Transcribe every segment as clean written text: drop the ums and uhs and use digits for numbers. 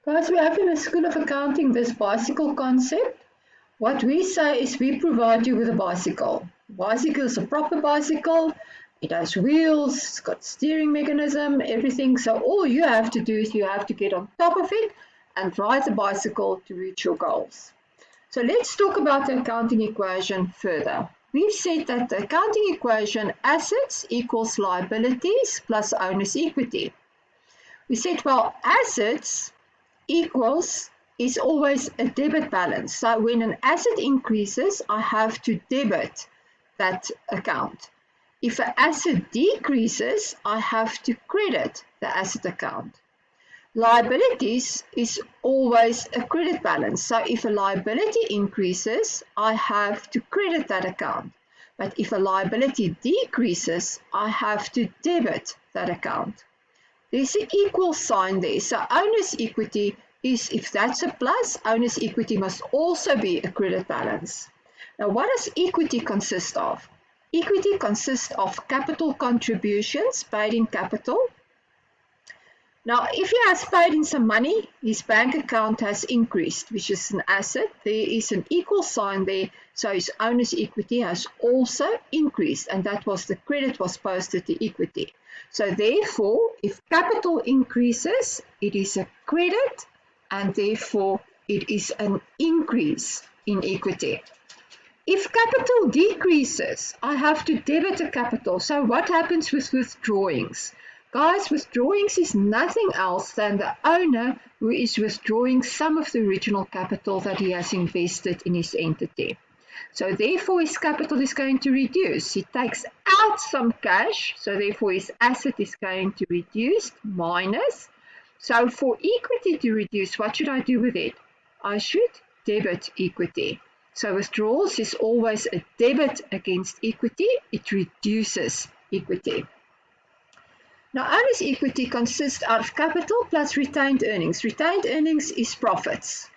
Guys, we have in the School of Accounting this bicycle concept. What we say is we provide you with a bicycle. Bicycle is a proper bicycle. It has wheels, it's got steering mechanism, everything. So all you have to do is you have to get on top of it and ride the bicycle to reach your goals. So let's talk about the accounting equation further. We've said that the accounting equation assets equals liabilities plus owner's equity. We said, well, assets equals is always a debit balance. So when an asset increases, I have to debit that account. If an asset decreases, I have to credit the asset account. Liabilities is always a credit balance. So if a liability increases, I have to credit that account. But if a liability decreases, I have to debit that account. There's an equal sign there. So owner's equity is, if that's a plus, owner's equity must also be a credit balance. Now, what does equity consist of? Equity consists of capital contributions paid in capital. Now, if he has paid in some money, his bank account has increased, which is an asset. There is an equal sign there, so his owner's equity has also increased, and that was the credit was posted to equity. So therefore, if capital increases, it is a credit, and therefore it is an increase in equity. If capital decreases, I have to debit the capital. So what happens with withdrawings? Guys, withdrawings is nothing else than the owner who is withdrawing some of the original capital that he has invested in his entity. So therefore his capital is going to reduce. He takes out some cash, so therefore his asset is going to reduce minus. So for equity to reduce, what should I do with it? I should debit equity. So withdrawals is always a debit against equity. It reduces equity. Now, owner's equity consists out of capital plus retained earnings. Retained earnings is profits.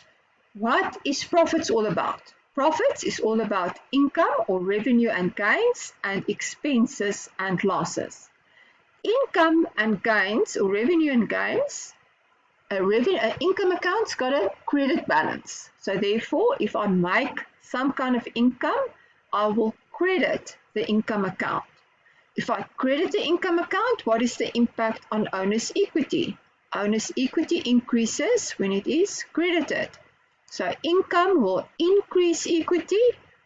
What is profits all about? Profits is all about income or revenue and gains and expenses and losses. Income and gains or revenue and gains, an income account's got a credit balance. So therefore, if I make some kind of income, I will credit the income account. If I credit the income account, what is the impact on owner's equity? Owner's equity increases when it is credited. So income will increase equity,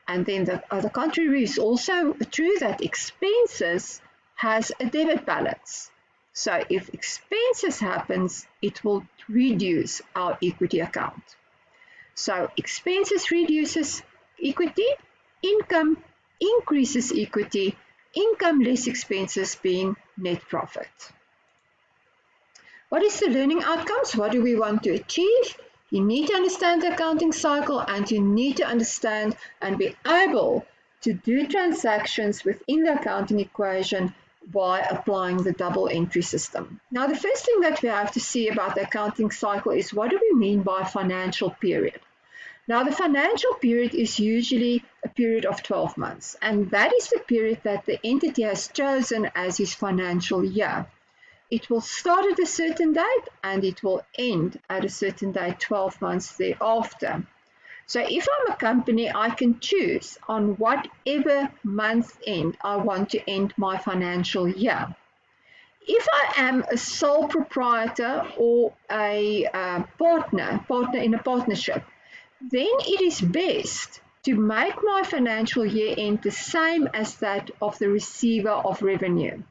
and then the contrary is also true that expenses has a debit balance. So if expenses happens, it will reduce our equity account. So expenses reduces equity, income increases equity, income less expenses being net profit. What is the learning outcomes? What do we want to achieve? You need to understand the accounting cycle, and you need to understand and be able to do transactions within the accounting equation by applying the double entry system. Now, the first thing that we have to see about the accounting cycle is, what do we mean by financial period? Now, the financial period is usually a period of 12 months, and that is the period that the entity has chosen as his financial year. It will start at a certain date and it will end at a certain date 12 months thereafter. So if I'm a company, I can choose on whatever month end I want to end my financial year. If I am a sole proprietor or a partner in a partnership, then it is best to make my financial year end the same as that of the receiver of revenue.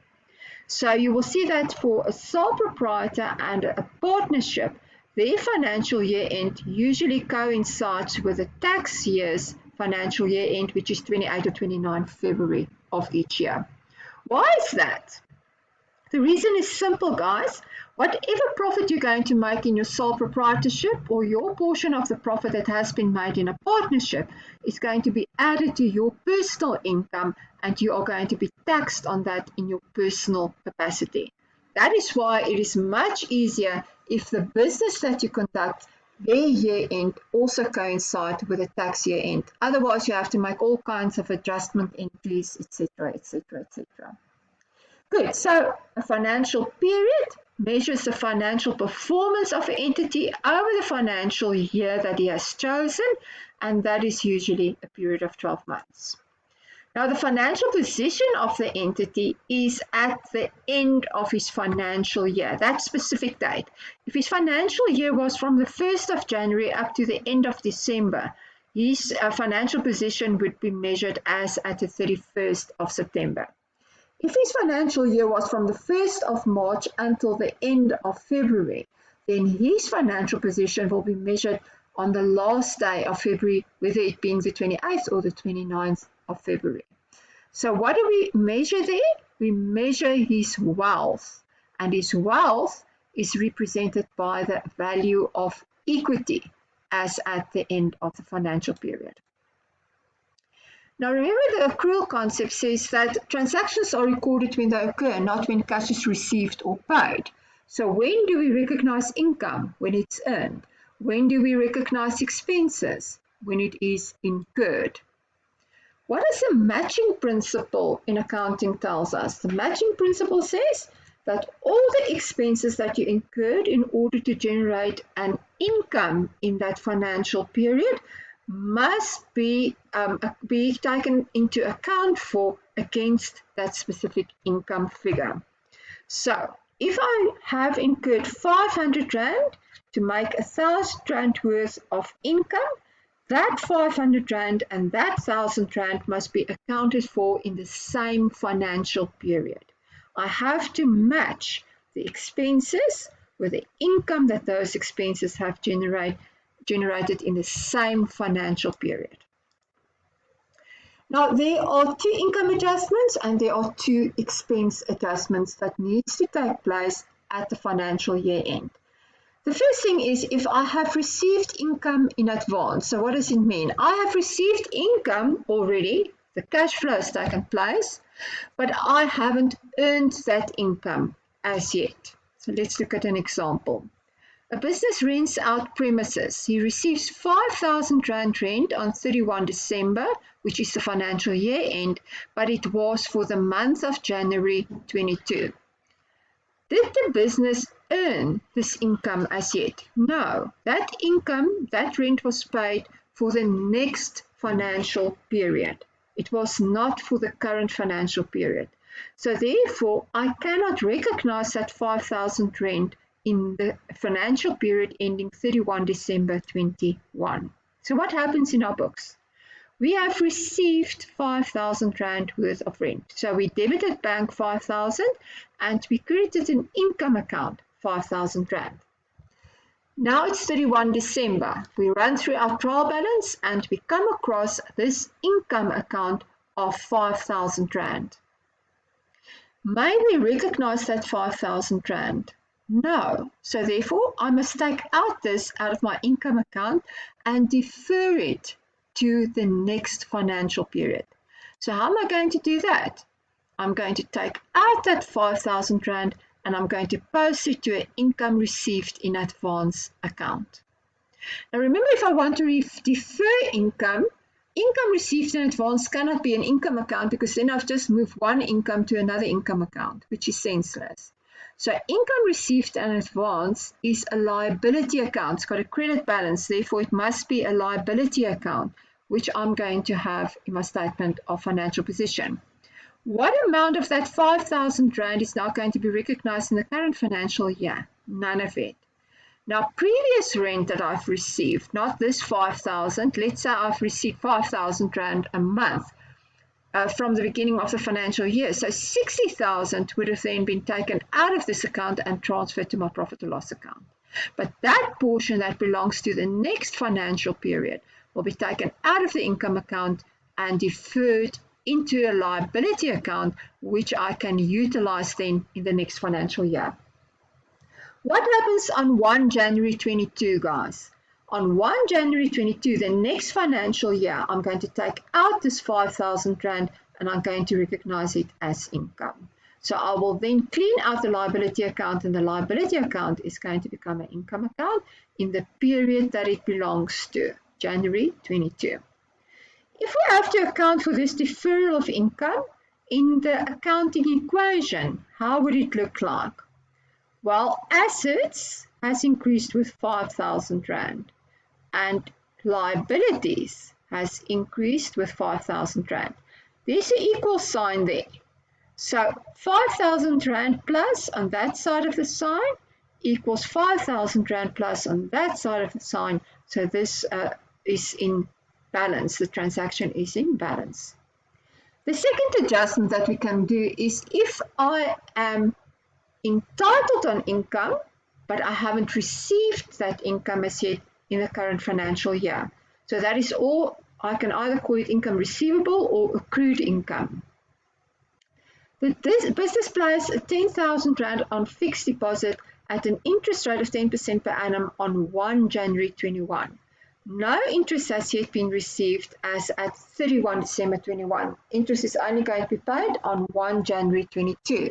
So you will see that for a sole proprietor and a partnership, their financial year end usually coincides with the tax year's financial year end, which is 28 or 29 February of each year. Why is that? The reason is simple, guys. Whatever profit you're going to make in your sole proprietorship, or your portion of the profit that has been made in a partnership, is going to be added to your personal income, and you are going to be taxed on that in your personal capacity. That is why it is much easier if the business that you conduct, their year end also coincide with the tax year end. Otherwise, you have to make all kinds of adjustment entries, etc., etc., etc. Good, so a financial period measures the financial performance of an entity over the financial year that he has chosen, and that is usually a period of 12 months. Now, the financial position of the entity is at the end of his financial year, that specific date. If his financial year was from the 1st of January up to the end of December, his financial position would be measured as at the 31st of September. If his financial year was from the 1st of March until the end of February, then his financial position will be measured on the last day of February, whether it being the 28th or the 29th of February. So what do we measure there? We measure his wealth, and his wealth is represented by the value of equity as at the end of the financial period. Now remember, the accrual concept says that transactions are recorded when they occur, not when cash is received or paid. So when do we recognize income? When it's earned. When do we recognize expenses? When it is incurred. What does the matching principle in accounting tells us? The matching principle says that all the expenses that you incurred in order to generate an income in that financial period must be taken into account for against that specific income figure. So if I have incurred 500 Rand to make 1,000 Rand worth of income, that 500 Rand and that 1,000 Rand must be accounted for in the same financial period. I have to match the expenses with the income that those expenses have generated in the same financial period. Now, there are two income adjustments and there are two expense adjustments that needs to take place at the financial year end. The first thing is if I have received income in advance. So what does it mean? I have received income already, the cash flow has taken place, but I haven't earned that income as yet. So let's look at an example. A business rents out premises. He receives 5,000 Rand rent on 31 December, which is the financial year end, but it was for the month of January 22. Did the business earn this income as yet? No. That income, that rent was paid for the next financial period. It was not for the current financial period. So therefore, I cannot recognize that 5,000 rent in the financial period ending 31 December 21. So what happens in our books? We have received 5,000 Rand worth of rent. So we debited bank 5,000 and we credited an income account 5,000 Rand. Now it's 31 December. We run through our trial balance and we come across this income account of 5,000 Rand. May we recognize that 5,000 Rand? No. So therefore, I must take out this out of my income account and defer it to the next financial period. So how am I going to do that? I'm going to take out that 5,000 Rand and I'm going to post it to an income received in advance account. Now remember, if I want to defer income received in advance cannot be an income account because then I've just moved one income to another income account, which is senseless. So income received in advance is a liability account. It's got a credit balance, therefore it must be a liability account, which I'm going to have in my statement of financial position. What amount of that 5,000 Rand is now going to be recognized in the current financial year? None of it. Now, previous rent that I've received, not this 5,000, let's say I've received 5,000 Rand a month from the beginning of the financial year. So 60,000 would have then been taken out of this account and transferred to my profit or loss account. But that portion that belongs to the next financial period will be taken out of the income account and deferred into a liability account, which I can utilize then in the next financial year. What happens on 1 January 22, guys? On 1 January 22, the next financial year, I'm going to take out this 5,000 Rand and I'm going to recognize it as income. So I will then clean out the liability account and the liability account is going to become an income account in the period that it belongs to, January 22. If we have to account for this deferral of income in the accounting equation, how would it look like? Well, assets has increased with 5,000 Rand and liabilities has increased with 5,000 Rand. There's an equal sign there. So 5,000 Rand plus on that side of the sign equals 5,000 Rand plus on that side of the sign. So this is in balance. The transaction is in balance. The second adjustment that we can do is if I am entitled on income, but I haven't received that income as yet in the current financial year. So that is all, I can either call it income receivable or accrued income. This business placed 10,000 Rand on fixed deposit at an interest rate of 10% per annum on 1 January 21. No interest has yet been received as at 31 December 21. Interest is only going to be paid on 1 January 22.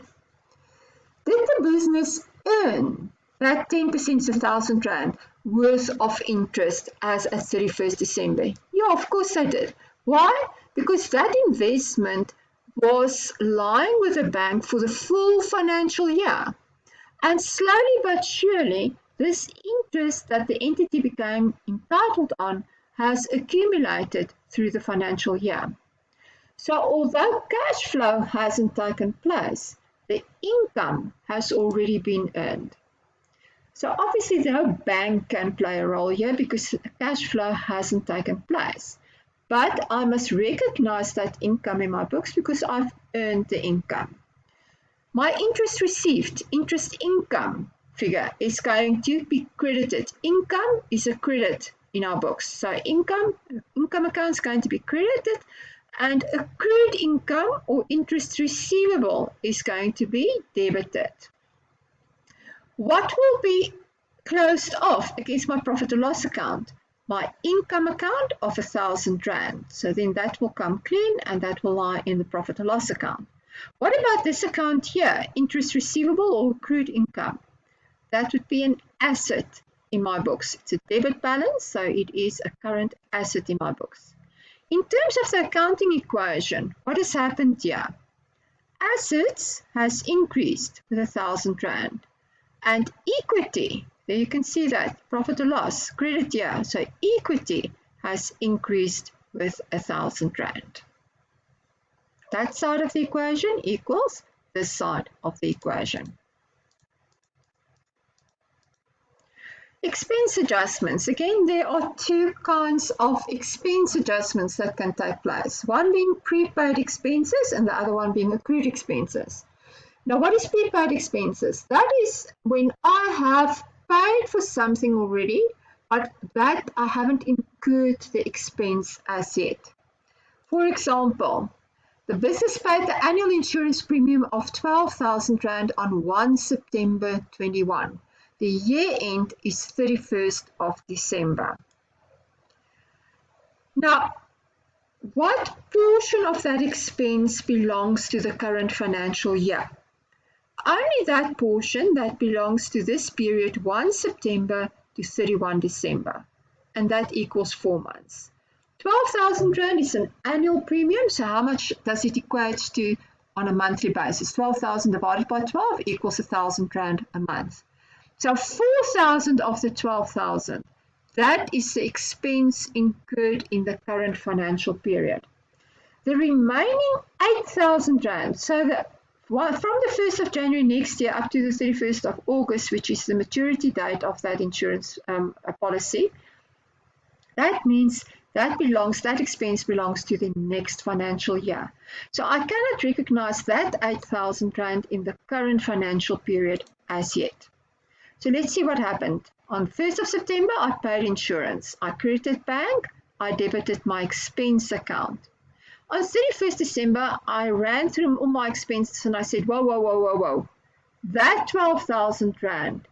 Did the business earn that 10% of 1,000 Rand worth of interest as at 31st December? Yeah, of course they did. Why? Because that investment was lying with the bank for the full financial year. And slowly but surely, this interest that the entity became entitled on has accumulated through the financial year. So although cash flow hasn't taken place, the income has already been earned. So obviously no bank can play a role here because cash flow hasn't taken place. But I must recognize that income in my books because I've earned the income. My interest received, interest income figure is going to be credited. Income is a credit in our books. So income account is going to be credited and accrued income or interest receivable is going to be debited. What will be closed off against my profit or loss account? My income account of 1,000 Rand. So then that will come clean and that will lie in the profit or loss account. What about this account here, interest receivable or accrued income? That would be an asset in my books. It's a debit balance, so it is a current asset in my books. In terms of the accounting equation, what has happened here? Assets has increased with 1,000 Rand and equity, there you can see that, profit or loss, credit here, so equity has increased with 1,000 Rand. That side of the equation equals this side of the equation. Expense adjustments. Again, there are two kinds of expense adjustments that can take place. One being prepaid expenses and the other one being accrued expenses. Now, what is prepaid expenses? That is when I have paid for something already, but that I haven't incurred the expense as yet. For example, the business paid the annual insurance premium of 12,000 Rand on 1 September 21. The year end is 31st of December. Now, what portion of that expense belongs to the current financial year? Only that portion that belongs to this period 1 September to 31 December, and that equals 4 months. 12,000 Rand is an annual premium, so how much does it equate to on a monthly basis? 12,000 divided by 12 equals 1,000 Rand a month. So 4,000 of the 12,000, that is the expense incurred in the current financial period. The remaining 8,000 Rand, so from the 1st of January next year up to the 31st of August, which is the maturity date of that insurance policy, that means that expense belongs to the next financial year. So I cannot recognize that 8,000 Rand in the current financial period as yet. So let's see what happened. On 1st of September, I paid insurance. I credited bank, I debited my expense account. On 31st December, I ran through all my expenses and I said, whoa. That 12,000 Rand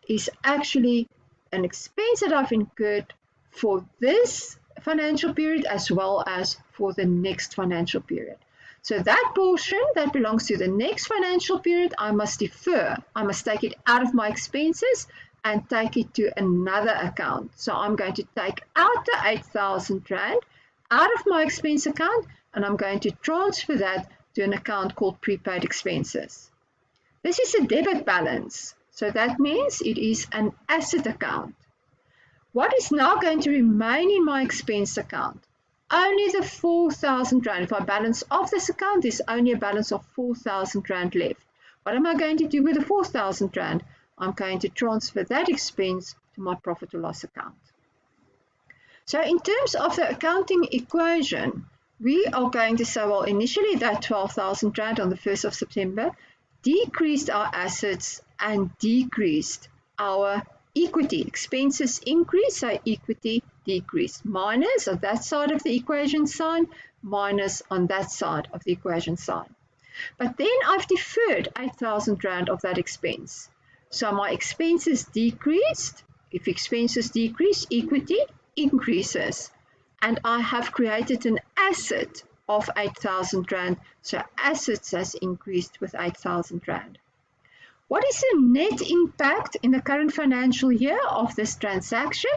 is actually an expense that I've incurred for this financial period as well as for the next financial period. So that portion that belongs to the next financial period, I must defer. I must take it out of my expenses and take it to another account. So I'm going to take out the 8,000 Rand out of my expense account and I'm going to transfer that to an account called prepaid expenses. This is a debit balance. So that means it is an asset account. What is now going to remain in my expense account? Only the 4,000 Rand. If my balance of this account is only a balance of 4,000 Rand left. What am I going to do with the 4,000 Rand? I'm going to transfer that expense to my profit or loss account. So in terms of the accounting equation, we are going to say, well, initially that 12,000 Rand on the 1st of September decreased our assets and decreased our equity. Expenses increased, so equity decreased. Minus on that side of the equation sign, minus on that side of the equation sign. But then I've deferred 8,000 Rand of that expense. So my expenses decreased. If expenses decrease, equity increases. And I have created an asset of 8,000 Rand. So assets has increased with 8,000 Rand. What is the net impact in the current financial year of this transaction?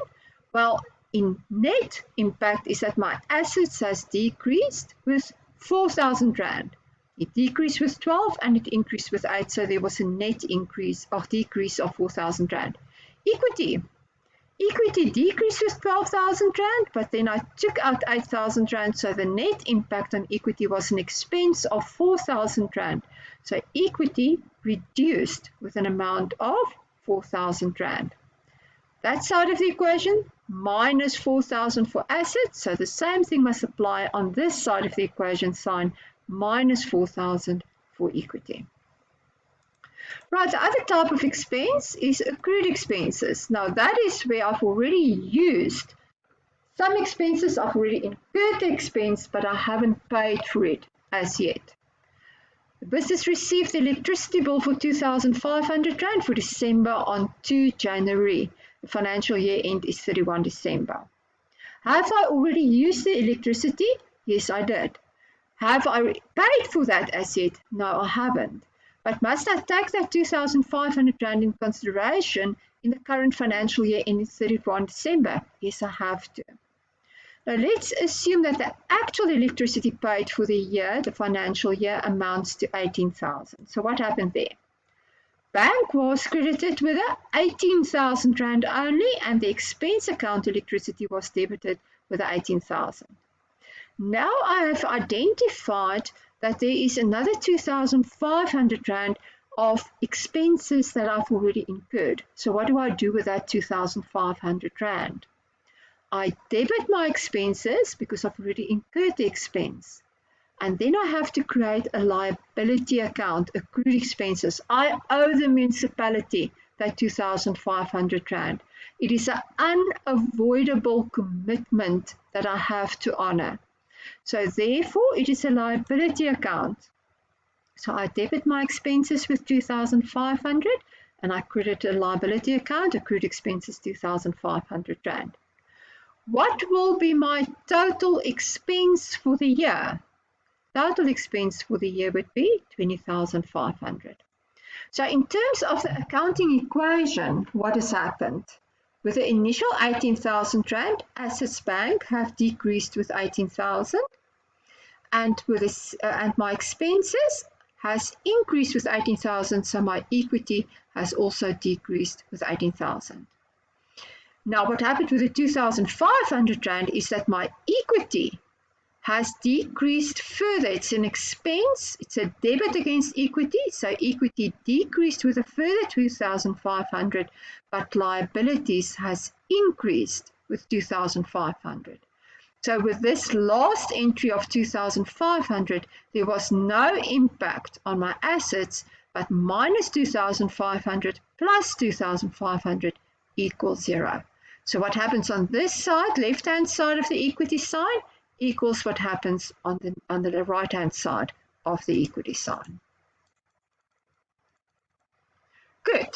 Well, in net impact is that my assets has decreased with 4,000 Rand. It decreased with 12 and it increased with 8, so there was a net increase or decrease of 4,000 Rand. Equity decreased with 12,000 Rand, but then I took out 8,000 Rand, so the net impact on equity was an expense of 4,000 Rand. So equity reduced with an amount of 4,000 Rand. That side of the equation, minus 4,000 for assets, so the same thing must apply on this side of the equation sign, minus 4,000 for equity. Right, the other type of expense is accrued expenses. Now that is where I've already used some expenses, I've already incurred the expense, but I haven't paid for it as yet. The business received the electricity bill for 2,500 Rand for December on 2 January. The financial year end is 31 December. Have I already used the electricity? Yes, I did. Have I paid for that as yet? No, I haven't. But must I take that 2,500 Rand in consideration in the current financial year ending 31 December? Yes, I have to. Now let's assume that the actual electricity paid for the year, the financial year, amounts to 18,000. So what happened there? Bank was credited with 18,000 Rand only, and the expense account electricity was debited with 18,000. Now I have identified that there is another 2,500 Rand of expenses that I've already incurred. So what do I do with that 2,500 Rand? I debit my expenses because I've already incurred the expense. And then I have to create a liability account, accrued expenses. I owe the municipality that 2,500 Rand. It is an unavoidable commitment that I have to honor. So therefore, it is a liability account. So I debit my expenses with 2,500 and I credit a liability account, accrued expenses 2,500 Rand. What will be my total expense for the year? Total expense for the year would be 20,500. So in terms of the accounting equation, what has happened? With the initial 18,000 Rand, assets bank have decreased with 18,000, and my expenses has increased with 18,000, so my equity has also decreased with 18,000. Now what happened with the 2,500 Rand is that my equity has decreased further. It's an expense, it's a debit against equity, so equity decreased with a further 2,500, but liabilities has increased with 2,500. So with this last entry of 2,500, there was no impact on my assets, but minus 2,500 plus 2,500 equals 0. So what happens on this side, left-hand side of the equity sign, equals what happens on the right-hand side of the equity sign. Good.